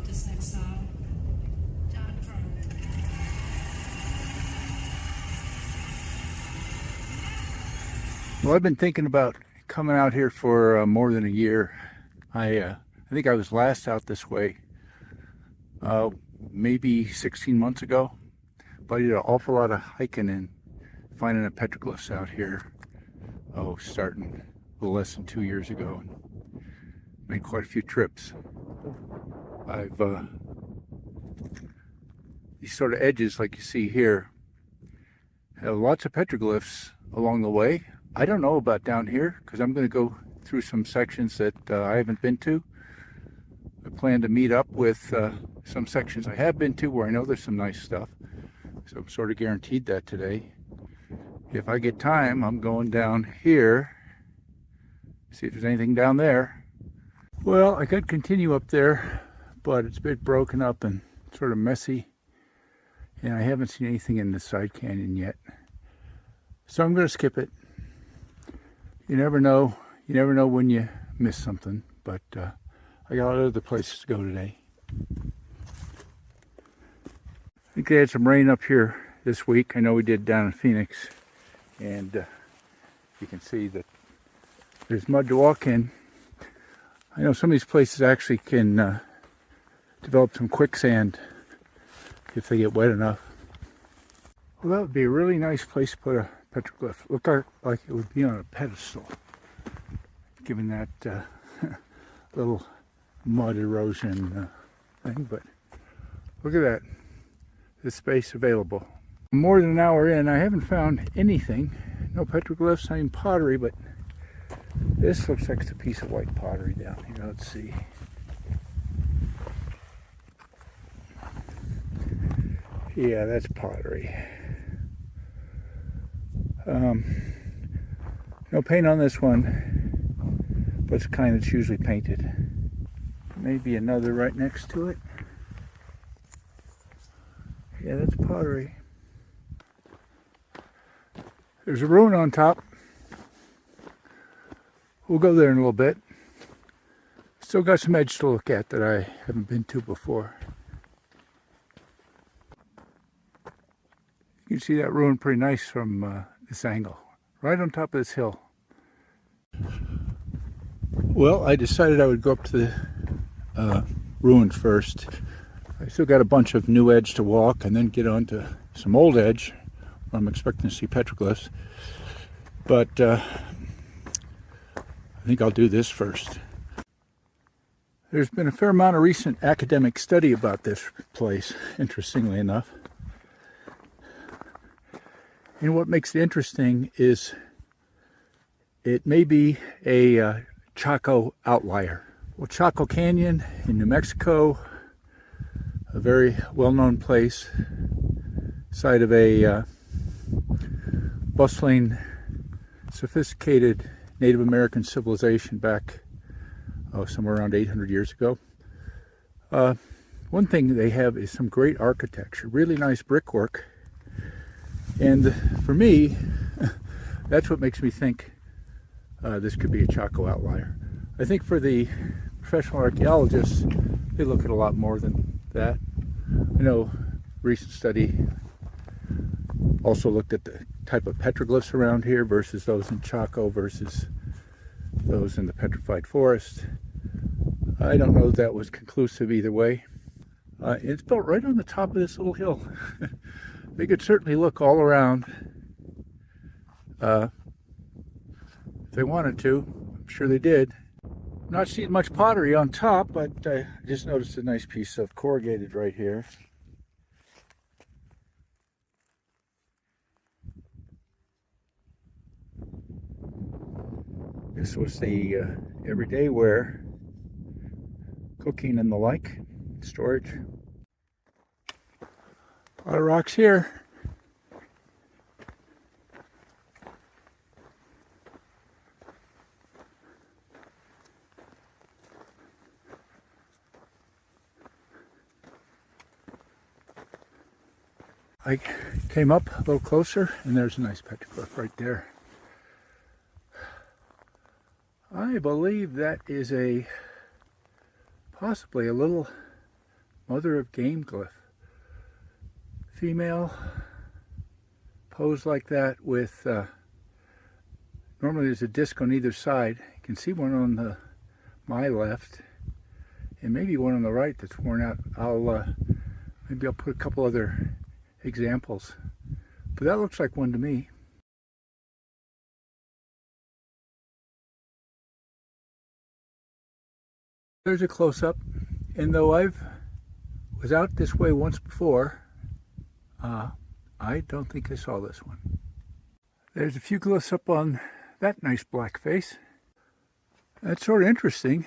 this next stop. Down from. Well, I've been thinking about coming out here for more than a year. I think I was last out this way maybe 16 months ago, but I did an awful lot of hiking and finding the petroglyphs out here. Starting a little less than 2 years ago, and made quite a few trips. I've these sort of edges like you see here have lots of petroglyphs along the way. I don't know about down here because I'm going to go through some sections that I haven't been to. I plan to meet up with some sections I have been to where I know there's some nice stuff. So I'm sort of guaranteed that today. If I get time, I'm going down here, see if there's anything down there. Well, I could continue up there, but it's a bit broken up and sort of messy. And I haven't seen anything in the side canyon yet. So I'm going to skip it. You never know when you miss something, but I got other places to go today. I think they had some rain up here this week. I know we did down in Phoenix, and you can see that there's mud to walk in. I know some of these places actually can develop some quicksand if they get wet enough. Well, that would be a really nice place to put a petroglyph. Look like it would be on a pedestal, given that little mud erosion thing. But look at that, this space available. More than an hour in, I haven't found anything. No petroglyphs, not even pottery, but this looks like it's a piece of white pottery down here. Let's see. Yeah, that's pottery. No paint on this one, but it's the kind that's usually painted. Maybe another right next to it. Yeah, that's pottery. There's a ruin on top. We'll go there in a little bit. Still got some edge to look at that I haven't been to before. You can see that ruin pretty nice from this angle, right on top of this hill. Well, I decided I would go up to the ruin first. I still got a bunch of new edge to walk and then get onto some old edge where I'm expecting to see petroglyphs. But I think I'll do this first. There's been a fair amount of recent academic study about this place, interestingly enough. And what makes it interesting is it may be a Chaco outlier. Well, Chaco Canyon in New Mexico, a very well-known place, site of a bustling, sophisticated Native American civilization back somewhere around 800 years ago. One thing they have is some great architecture, really nice brickwork. And for me, that's what makes me think this could be a Chaco outlier. I think for the professional archaeologists, they look at a lot more than that. I know recent study also looked at the type of petroglyphs around here versus those in Chaco versus those in the petrified forest. I don't know if that was conclusive either way. It's built right on the top of this little hill. They could certainly look all around if they wanted to. I'm sure they did. I'm not seeing much pottery on top, but I just noticed a nice piece of corrugated right here. This was the everyday wear, cooking and the like, storage. A lot of rocks here. I came up a little closer and there's a nice petroglyph right there. I believe that is possibly a little mother of game glyph. Female, posed like that with, normally there's a disc on either side. You can see one on my left, and maybe one on the right that's worn out. Maybe I'll put a couple other examples, but that looks like one to me. There's a close-up, and though I was out this way once before, I don't think I saw this one. There's a few glyphs up on that nice black face. That's sort of interesting.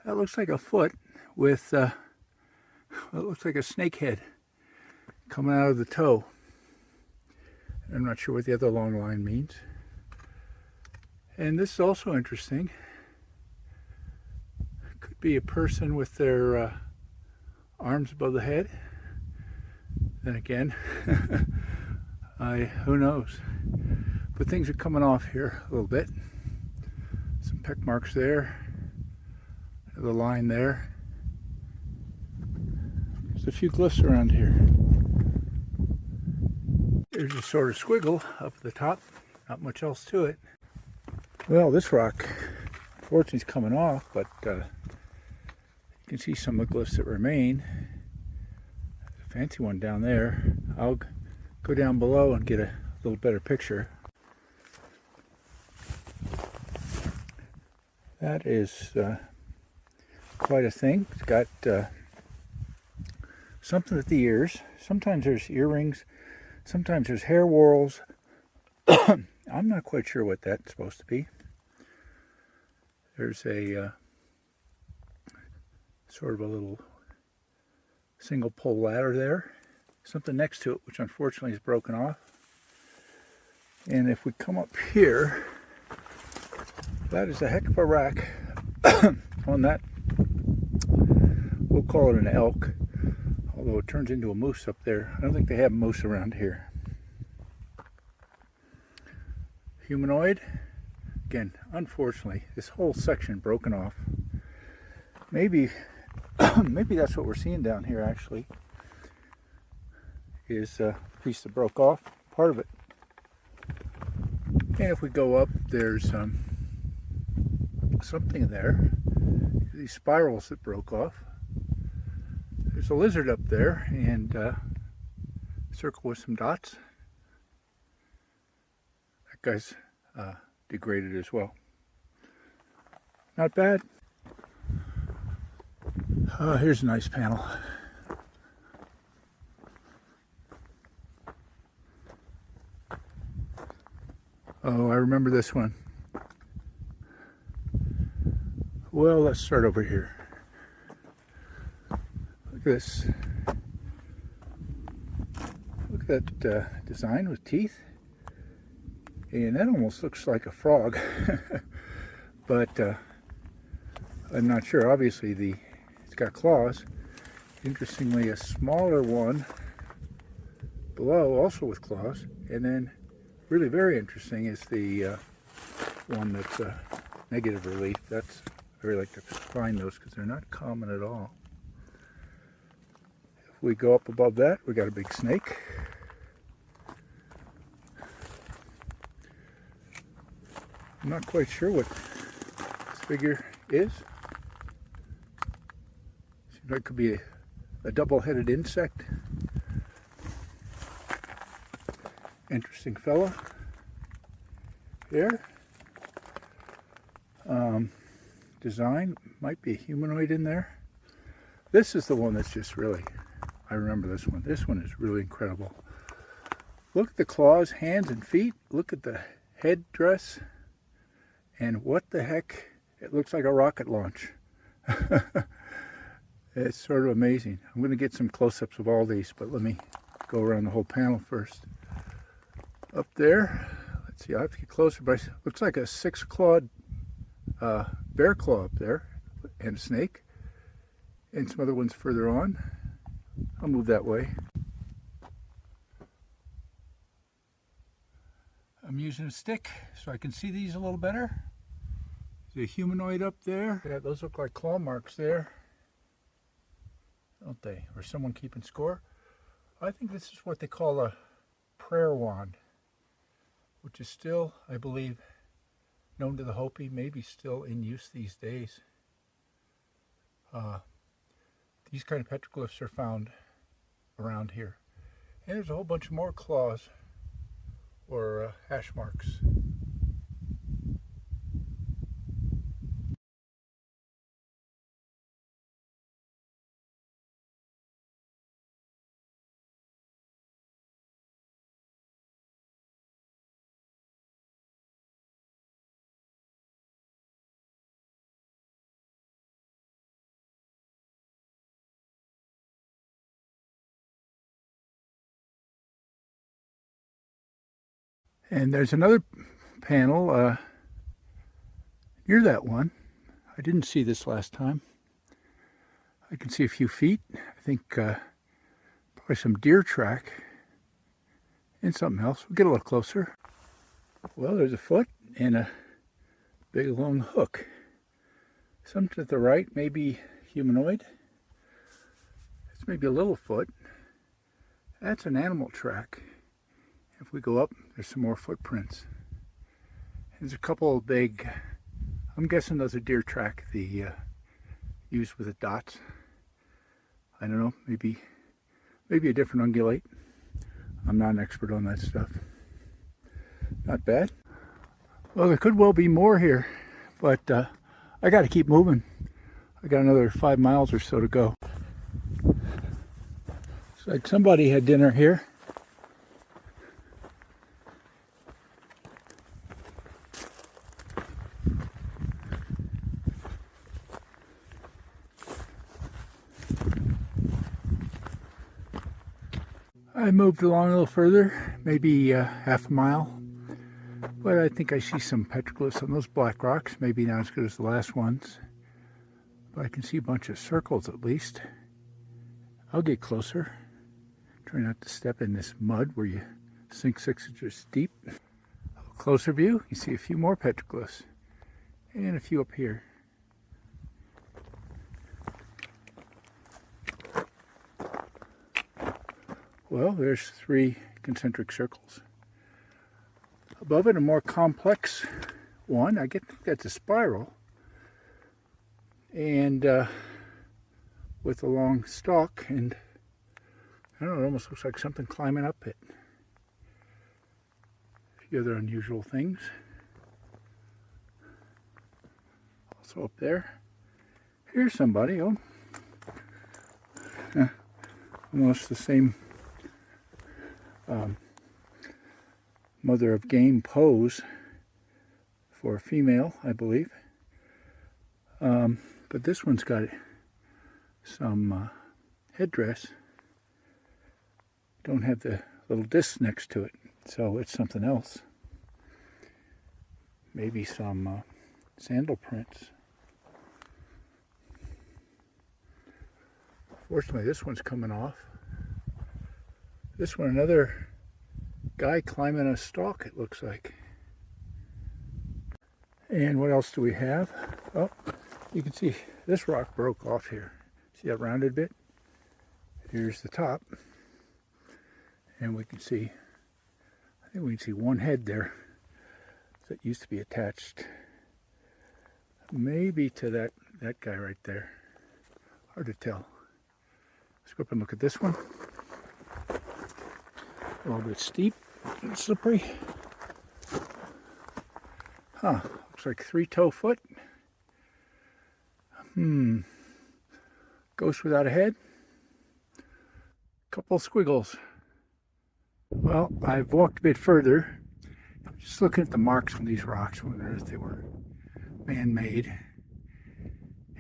That looks like a foot with what looks like a snake head coming out of the toe. I'm not sure what the other long line means. And this is also interesting. Could be a person with their arms above the head. Then again, who knows? But things are coming off here a little bit. Some peck marks there. The line there. There's a few glyphs around here. There's a sort of squiggle up at the top. Not much else to it. Well, this rock, unfortunately, is coming off, but you can see some of the glyphs that remain. There's a fancy one down there. I'll go down below and get a little better picture. That is quite a thing. It's got something at the ears. Sometimes there's earrings. Sometimes there's hair whorls. I'm not quite sure what that's supposed to be. There's a sort of a little single pole ladder there. Something next to it, which unfortunately is broken off. And if we come up here, that is a heck of a rack on that. We'll call it an elk, although it turns into a moose up there. I don't think they have moose around here. Humanoid. Again, unfortunately, this whole section broken off. Maybe that's what we're seeing down here actually, is a piece that broke off, part of it. And if we go up, there's something there. These spirals that broke off. There's a lizard up there, and a circle with some dots. That guy's degraded as well. Not bad. Here's a nice panel. Oh, I remember this one. Well, let's start over here. Look at this. Look at that design with teeth. And that almost looks like a frog. But I'm not sure. Obviously, it's got claws. Interestingly, a smaller one below, also with claws. And then, really very interesting, is the one that's negative relief. That's, I really like to find those because they're not common at all. If we go up above that, we got a big snake. I'm not quite sure what this figure is. Seems like it could be a double-headed insect. Interesting fella here. Design might be a humanoid in there. This is the one that's just really, I remember this one. This one is really incredible. Look at the claws, hands, and feet. Look at the headdress. And what the heck? It looks like a rocket launch. It's sort of amazing. I'm going to get some close-ups of all these, but let me go around the whole panel first. Up there, let's see, I have to get closer, but it looks like a six-clawed bear claw up there, and a snake, and some other ones further on. I'll move that way. I'm using a stick so I can see these a little better. There's a humanoid up there. Yeah, those look like claw marks there. don't they? Or someone keeping score. I think this is what they call a prayer wand, which is still, I believe, known to the Hopi, maybe still in use these days. These kind of petroglyphs are found around here. And there's a whole bunch more claws or hash marks. And there's another panel near that one. I didn't see this last time. I can see a few feet. I think probably some deer track and something else. We'll get a little closer. Well, there's a foot and a big long hook. Something at the right, maybe humanoid. It's maybe a little foot. That's an animal track. If we go up, there's some more footprints. There's a couple of big, I'm guessing those are deer track, the used with the dots. I don't know, maybe a different ungulate. I'm not an expert on that stuff. Not bad. Well, there could well be more here, but I got to keep moving. I got another 5 miles or so to go. It's like somebody had dinner here. I moved along a little further, maybe half a mile, but I think I see some petroglyphs on those black rocks, maybe not as good as the last ones, but I can see a bunch of circles at least. I'll get closer, try not to step in this mud where you sink 6 inches deep. A closer view, you see a few more petroglyphs, and a few up here. Well, there's 3 concentric circles. Above it, a more complex one. I think that's a spiral. And with a long stalk, and I don't know, it almost looks like something climbing up it. A few other unusual things. Also up there. Here's somebody. Oh, almost the same mother of game pose for a female, I believe. But this one's got some headdress. Don't have the little disc next to it, so it's something else. Maybe some sandal prints. Fortunately, this one's coming off. This one, another guy climbing a stalk, it looks like. And what else do we have? Oh, you can see this rock broke off here. See that rounded bit? Here's the top. And we can see, I think we can see one head there that used to be attached maybe to that guy right there. Hard to tell. Let's go up and look at this one. A little bit steep and slippery. Huh, looks like 3-toe foot. Ghost without a head. Couple squiggles. Well, I've walked a bit further. Just looking at the marks on these rocks, wondering if they were man-made.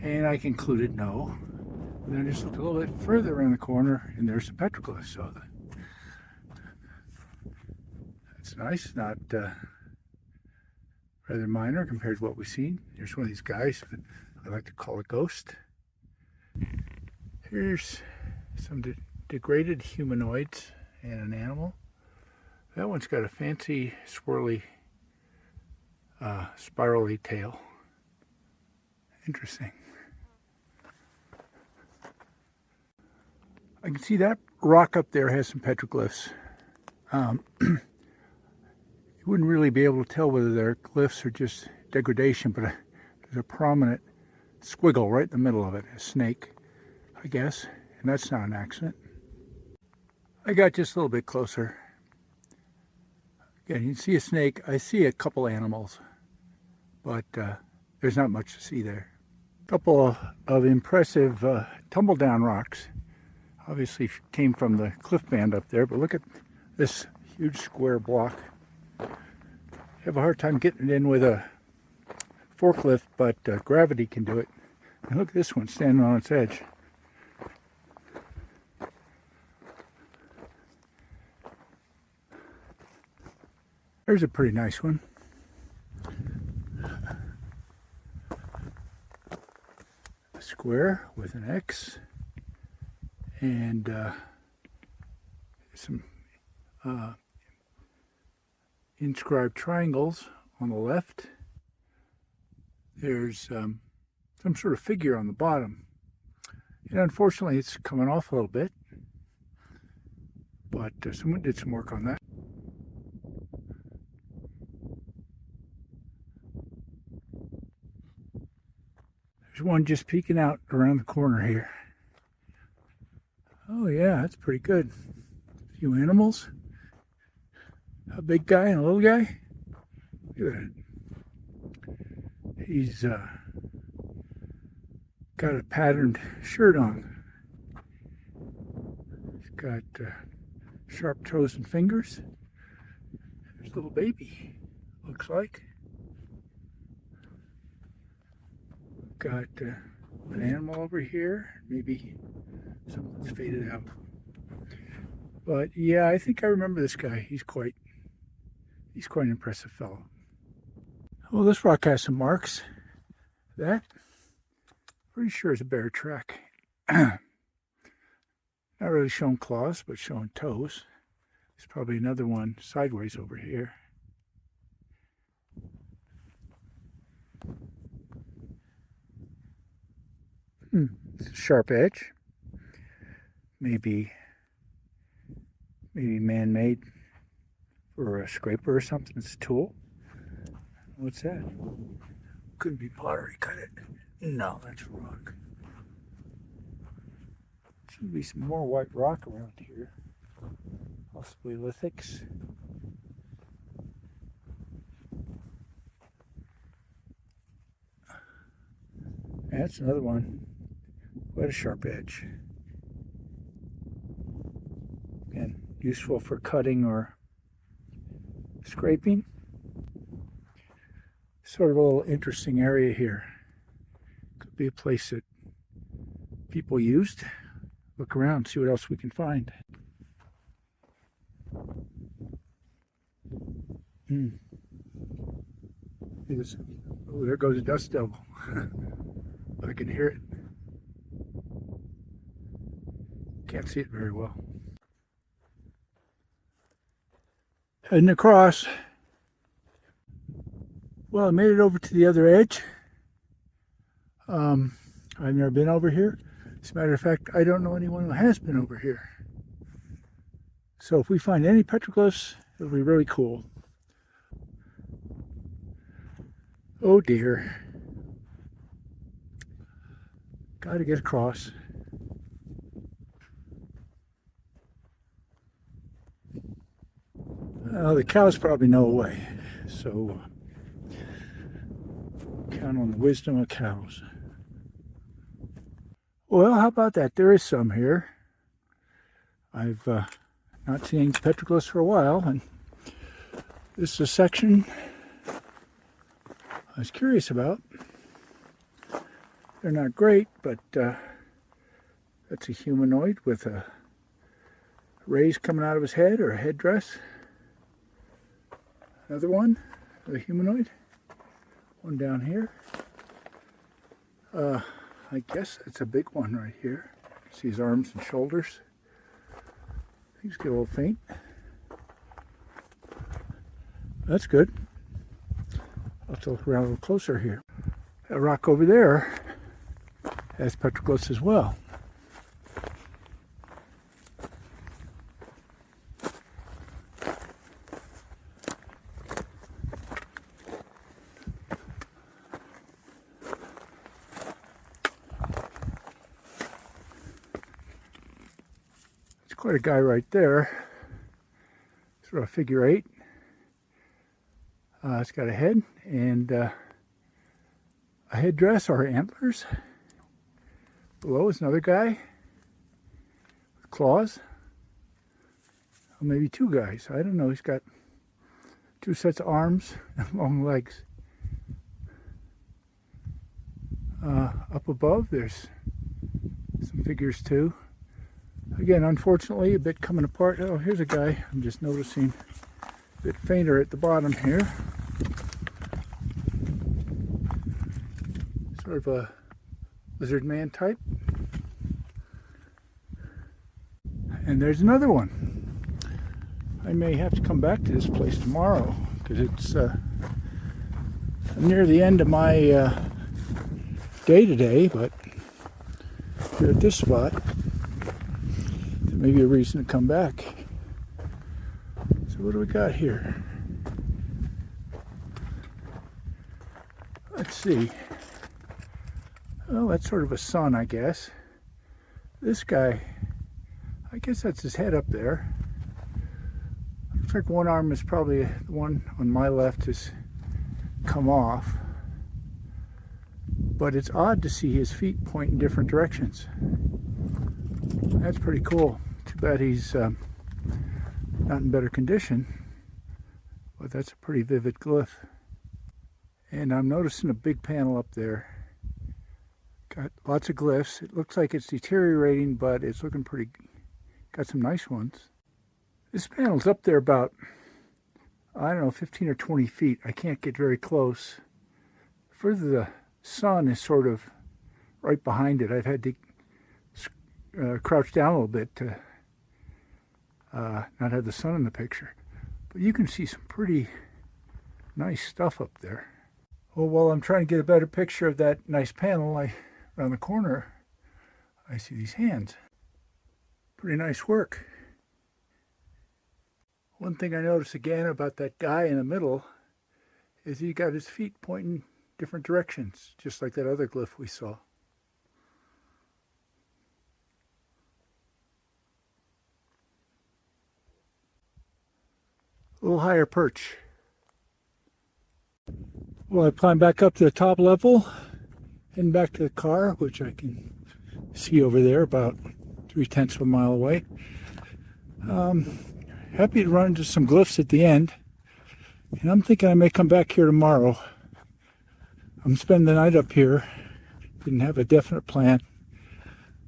And I concluded no. And then I just looked a little bit further around the corner, and there's some petroglyphs. So that's nice, not rather minor compared to what we've seen. Here's one of these guys I like to call a ghost. Here's some degraded humanoids and an animal. That one's got a fancy swirly spirally tail. Interesting. I can see that rock up there has some petroglyphs. You wouldn't really be able to tell whether they're glyphs or just degradation, but there's a prominent squiggle right in the middle of it, a snake, I guess, and that's not an accident. I got just a little bit closer. Again, you can see a snake. I see a couple animals, but there's not much to see there. A couple of impressive tumble down rocks. Obviously came from the cliff band up there, but look at this huge square block. I have a hard time getting it in with a forklift, but gravity can do it. And look at this one standing on its edge. There's a pretty nice one. A square with an X and some inscribed triangles on the left. There's some sort of figure on the bottom. And unfortunately, it's coming off a little bit. But someone did some work on that. There's one just peeking out around the corner here. Oh yeah, that's pretty good. A few animals. A big guy and a little guy. Look at that. He's got a patterned shirt on. He's got sharp toes and fingers. There's a little baby, looks like. Got an animal over here. Maybe something's faded out. But yeah, I think I remember this guy. He's quite an impressive fellow. Well, this rock has some marks. That, pretty sure is a bear track. Not really showing claws, but showing toes. There's probably another one sideways over here. It's a sharp edge. Maybe man-made for a scraper or something. It's a tool. What's that? Couldn't be pottery, could it? No, that's rock. Should be some more white rock around here. Possibly lithics. That's another one. Quite a sharp edge. Again, useful for cutting or scraping. Sort of a little interesting area here. Could be a place that people used. Look around, see what else we can find. Oh, there goes a dust devil. I can hear it. Can't see it very well. Heading across. Well, I made it over to the other edge. I've never been over here. As a matter of fact, I don't know anyone who has been over here. So if we find any petroglyphs, it'll be really cool. Oh dear. Gotta get across. The cows probably know a way, so count on the wisdom of cows. Well, how about that? There is some here. I've not seen petroglyphs for a while, and this is a section I was curious about. They're not great, but that's a humanoid with a rays coming out of his head or a headdress. Another one, a humanoid. One down here. I guess it's a big one right here. See his arms and shoulders. Things get a little faint. That's good. I'll have to look around a little closer here. That rock over there has petroglyphs as well. quite a guy right there. Sort of a figure 8. It's got a head and a headdress or antlers. Below is another guy with claws. Or maybe 2 guys. I don't know. He's got 2 sets of arms and long legs. Up above, there's some figures too. Again, unfortunately, a bit coming apart. Oh, here's a guy I'm just noticing a bit fainter at the bottom here. Sort of a lizard man type. And there's another one. I may have to come back to this place tomorrow because it's near the end of my day today, but here at this spot, there may be a reason to come back. So what do we got here? Let's see. Well, that's sort of a sun, I guess. This guy, I guess that's his head up there. Looks like one arm is probably the one on my left has come off. But it's odd to see his feet point in different directions. That's pretty cool. Too bad he's not in better condition. But that's a pretty vivid glyph. And I'm noticing a big panel up there. Got lots of glyphs. It looks like it's deteriorating, but it's looking pretty, got some nice ones. This panel's up there about, I don't know, 15 or 20 feet. I can't get very close. Further the sun is sort of right behind it. I've had to crouch down a little bit to not have the sun in the picture. But you can see some pretty nice stuff up there. Well, while I'm trying to get a better picture of that nice panel, around the corner, I see these hands. Pretty nice work. One thing I noticed again about that guy in the middle is he got his feet pointing different directions, just like that other glyph we saw. A little higher perch. Well, I climbed back up to the top level, heading back to the car, which I can see over there about 3/10 of a mile away. Happy to run into some glyphs at the end, and I'm thinking I may come back here tomorrow. I'm spending the night up here. Didn't have a definite plan,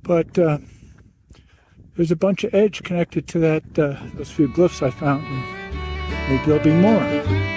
but there's a bunch of edge connected to that those few glyphs I found, and maybe there'll be more.